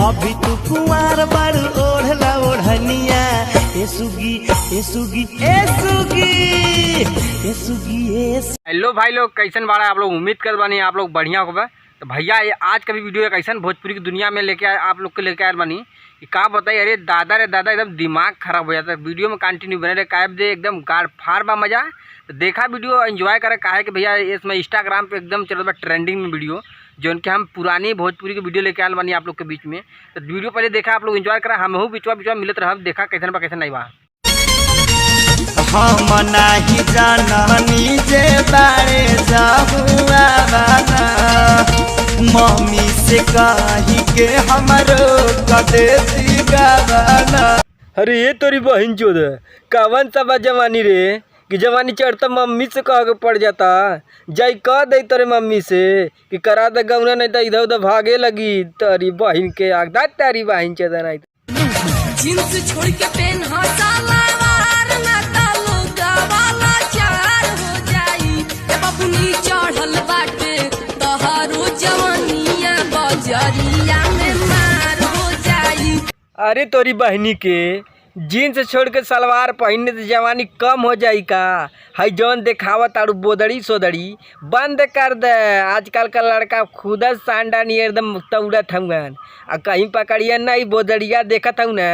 अभी तू कुंवार बारू ओढ़ला ओढ़निया ए सुगी ए सुगी ए सुगी ए सुगी ए। हेलो भाई लोग, कैसन बाड़ा आप लोग? उम्मीद कर बानी आप लोग बढ़िया होगा। तो भैया ये आज का भी वीडियो कैसन भोजपुरी की दुनिया में लेके आए आप लोग के लेके आए बानी कि का बताइए। अरे दादा रे दादा, एकदम दिमाग खराब हो जाता है। वीडियो में कंटिन्यू बने रहे कायब दे, एकदम गाड़ फाड़ बा मजा। तो देखा वीडियो एंजॉय करे काहे कि भैया इसमें इंस्टाग्राम पे एकदम चल रहा ट्रेंडिंग में वीडियो, जो उनके हम पुरानी भोजपुरी की वीडियो लेके आए बानी आप लोग के बीच में। तो वीडियो पहले देखा आप लोग एंजॉय करा, हम बिचवा मिलत रहा, देखा कैसन बा कैसन नहीं बा। हम नाही जाननी जे बारे जाहुआ बाना मम्मी से कही के हमरो कदेसी गाना। अरे ये तोरी बहन चोद कवन सा बा जवानी रे कि जवानी चढ़ता मम्मी से कह के पड़ जाता। जाई कह दे तोरे मम्मी से कि करा दे गौना, नहीं तो इधर उधर भागे लगी तोरी बहन के आगदा। तारी बहन चोद नहीं जींस छोड़ के पेन सलवार ना तालो गवाला चार हो जाई ए बबुनी चढ़ल बाटे तोहरो जवानिया बजरिया में मार हो जाई। अरे तोरी बहनी के जीन्स छोड़ के सलवार पहनने से जवानी कम हो जाई का? हाई जौन देखावा तारू बोदड़ी सोदड़ी बंद कर दे। आजकल का लड़का खुद सांडा नहीं एकदम तौड़त हूँ आ कहीं पकड़िए नहीं बोदड़िया देखत हूँ ना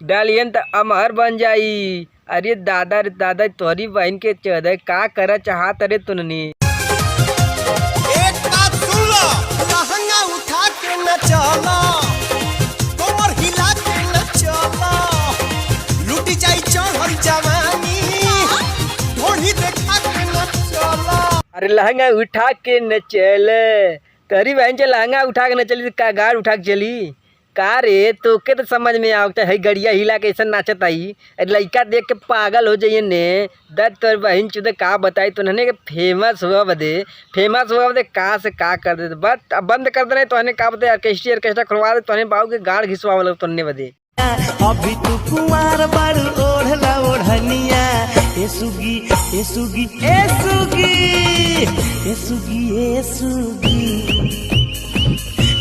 डालियन तो अमहर बन जाई। अरे दादा रे दादा, तोरी बहन के चौदह का कर चाहत रे तुननी। एक बात सुन लो, लहंगा उठा के न चलो, कमर हिला के न चलो, लूटी जाई चढ़ल जवानी, ढोली देखा के न चलो। अरे लहंगा उठा के न चले, तोरी बहन से लहंगा उठा के न चली का गाड़ उठा के चली का रे? तोके तो समझ में आवता है गड़िया हिला के ऐसा नाचत आई। लड़का देख के पागल हो जाइए ने। दर्द तोर बहन चुदे का बताई तो के फेमस हुआ बदे का से का कर दे। बस अब बंद कर दे तो का बताए ऑर्केस्ट्रा खुलवा दे तो बाबू के गाड़ घिसवा वाला तोने बदे। अभी तू कुंवार बारू ओढ़ला ओढ़निया ए सुगी ए सुगी ए सुगी ए सुगी ए सुगी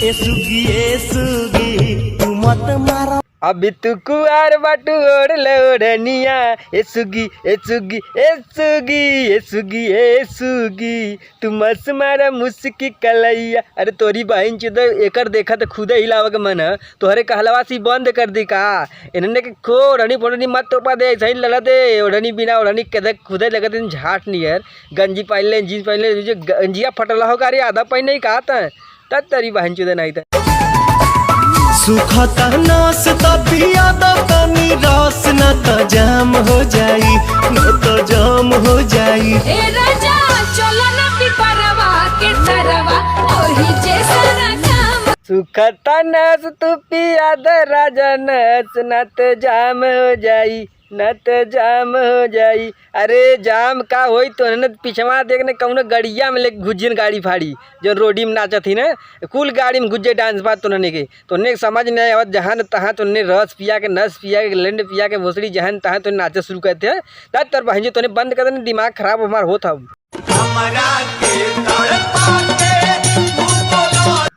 ए सुगी ए सुगी तू मत मारा। अभी तू कुआर बाटू ओढ़ ओढ़निया ए सुगी ए सुगी ए सुगी ए सुगी ए सुगी तू मस मारा मुस्की कलैया। अरे तोरी बहन चुद एकर देखा तो खुदे हिलावा के मन तोहरे कहलवासी बंद कर दी का? इन्होंने के खो ओढ़नी फोड़नी मत तोपा दे, सही लड़ा दे। ओढ़नी बिना ओढ़नी के खुदे लगत झाट नियर गंजी पहन ले जीन्स पहन ले, जो गंजिया फटला हो का रे आधा पहन नहीं कहा था तब तरी बहन चुद नहीं था। सुखता नस पिया तनी रस न तो जाम हो जाई, न तो जाम हो जाई। ए राजा चलो ना पिपरवा के तरवा ओही जैसा ना काम। सुखता नस तू पिया द राजा नस न तो जाम हो जाई, न तो जाम हो जाई। अरे जाम का होई तो न पिछवा देखने कौन गड़िया में लेके घुजियन गाड़ी फाड़ी जो रोडी में नाचा थी ना, कुल गाड़ी में गुज्जे डांस बात तो ने समझ नहीं आवत। जहाँ तहाँ तो रस पिया के नस पिया के लेंड पिया के भोसड़ी जहाँ तहाँ तो नाचे शुरू करते हैं। तब तर बहन तो बंद कर देने, दिमाग खराब हमारा होता।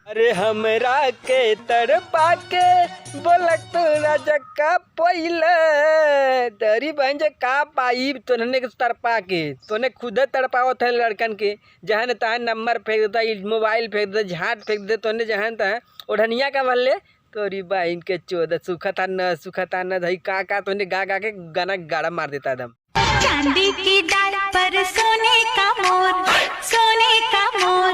अरे हमरा के तड़पा के बोलक तो राजा का पहले तरी बहन जे का पाई तोने के तड़पा के तोने खुद तड़पावत है लड़कन के। जहाँ तहाँ नंबर फेंक देता, मोबाइल फेंक देता, झाट फेंक देता तोने जहाँ तहाँ ओढ़निया का भले तोरी बहन के चौदह सुखता न धई का तोने गा के गाना गाड़ा मार देता एकदम। चांदी की डाल पर सोने का मोर, सोने का मोर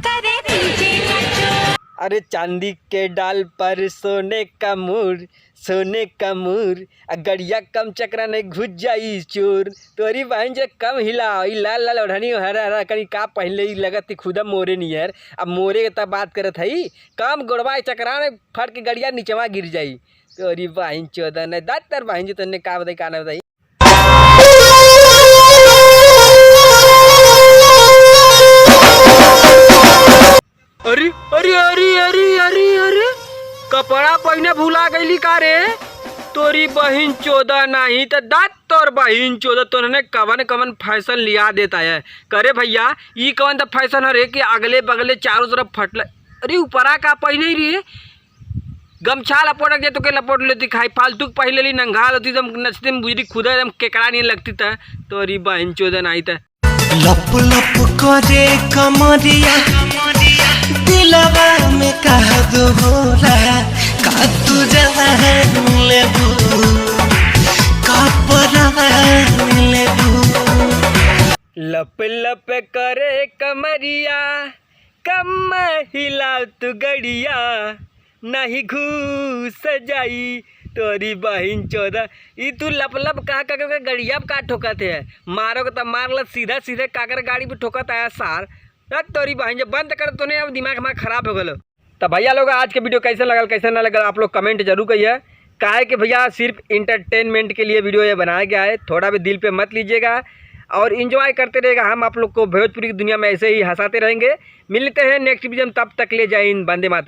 करे पीछे का चोर। अरे चांदी के डाल पर सोने का मोर, सोने का मोर गड़िया कम चक्रा नहीं घुस जाई चोर। तोरी बहन जे कम हिला लाल लाल ओढ़नी हरा हरा कहीं का पहले ही लगत थी खुदा मोरे नियर। अब मोरे के तब बात करत है कम गोड़वा चक्रा ने फट के गड़िया नीचवा गिर जाई। तोरी बहन चौदह ने दात तर बहन जी तुमने का बताई का ना बताई। अरे अरे अरे अरे अरे अरे कपड़ा पहने भूला गईली का रे? तोरी बहन चौदह नहीं तो दात तोर बहन चौदह तोने कवन फैशन लिया देता है करे भैया। ई कवन तो फैशन है रे कि अगले बगले चारों तरफ फटल। अरे ऊपरा का पहले ही रे गमछा लपोट के तो के लपोट लेती खाई फालतू पहले ली नंगा होती एकदम नचते में बुजरी खुदा एकदम केकड़ा नहीं लगती था तो अरे बहन चोदन आई था। लप लप करे कमरिया दिलवा में कह दो होला का तू जान लेबू का परान लेबू। लप लप करे कमरिया कम हिला तू गड़िया नहीं घूस जाई तोरी बहिन चौदह ई तू लप लप कहा कर गड़िया का ठोकत है मारो तो मार ल सीधा सीधे काकर गाड़ी पे ठोकत आया सार तोरी बहन जब बंद कर तो नहीं अब दिमाग हमारा खराब हो गलो। तो भैया लोग आज के वीडियो कैसे लगल कैसे ना लगल आप लोग कमेंट जरूर कहिए। काहे कि भैया सिर्फ इंटरटेनमेंट के लिए वीडियो ये बनाया गया है, थोड़ा भी दिल पे मत लीजिएगा और इन्जॉय करते रहेगा। हम आप लोग को भोजपुरी की दुनिया में ऐसे ही हंसाते रहेंगे। मिलते हैं नेक्स्ट वीडियो में, तब तक ले जय हिंद, वंदे मातरम।